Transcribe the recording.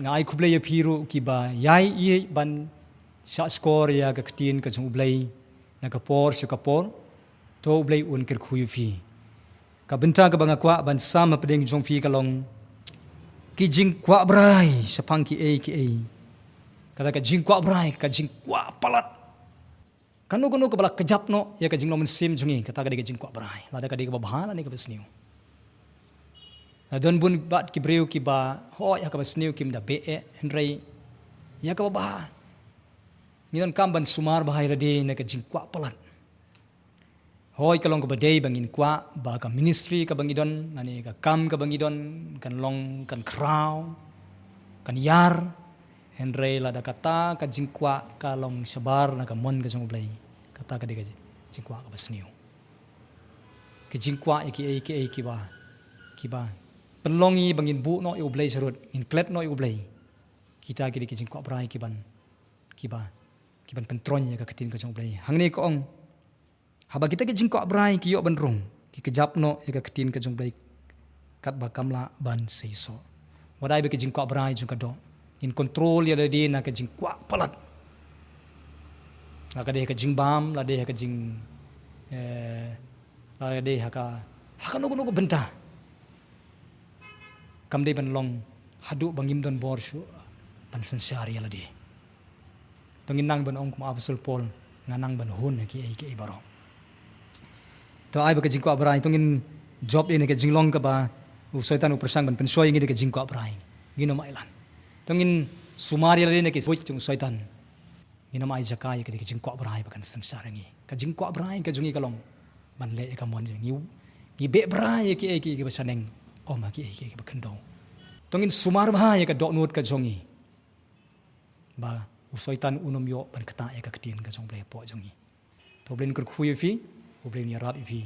ngai kublay piru kiba yai i ban sha skor ya ka ktin ka jung ublay na ka por shu ka por to ublay un ker khuyu fi ka benta ka banga kwa ban sama pedeng jong fi ka long ki jing kwa brai sapang ki a kada ka jing kwa brai ka jing kwa palat kanu ka balak kejap no ya ka jing no men sim jungi kata ka de ka jing kwa brai la da ka de ka bahala ni ka besniu don bun bat ki breu ki ba ho ya ka besniu kim da be henrei ya ka ba ni don kam ban sumar bahai rade na ka jing kwa palat hoi ka long ka badai bangin kwa ba ka ministry ka bangidon nani ka kam ka bangidon kan long kan kraw kan yar henrei la da kata ka jing kwa ka long sabar na ka mon ka jong blai kata ka de ka jing kwa ka besniu ke jing kwa ki ba penlongi bangin bu no i ublay sarut in klet no i ublay kita ki jing kwa brai ki ban pentronya ka ketin ka jong ublay hangni ko ong haba kita ki jing kwa brai ki yo ban rong ki kejap no ka ketin ka jong ublay kat ba kamla ban seiso wadai be ki jing kwa brai jong ka do in control ya de na ka jing kwa palat la ka de ka jing bam la de ka jing la de ka no benta kam de ban long hadu bangim don bor shu ban sensari ala de tongin nang ban ong kum apostle paul nganang ban hun ki baro to ai ba ka jing ko abrai tongin job ini ka jinglong ka ba u soitan u persang ban pensoi ngi de ka jing ko abrai ngino mailan tongin sumari ala de ki soi chung soitan ngino mai jakai ka de ka jing ko abrai ba kan sensari ngi ka jing ko abrai ka jungi ka long ban le ka mon ngi be brai ki ba saneng oma ki ba kendo tongin sumar ba ya ka dok nut ka jongi ba usoitan unom yo ban kata ya ka ketin ka jong ble po jongi to blen kur khuyu fi ublen ya rap fi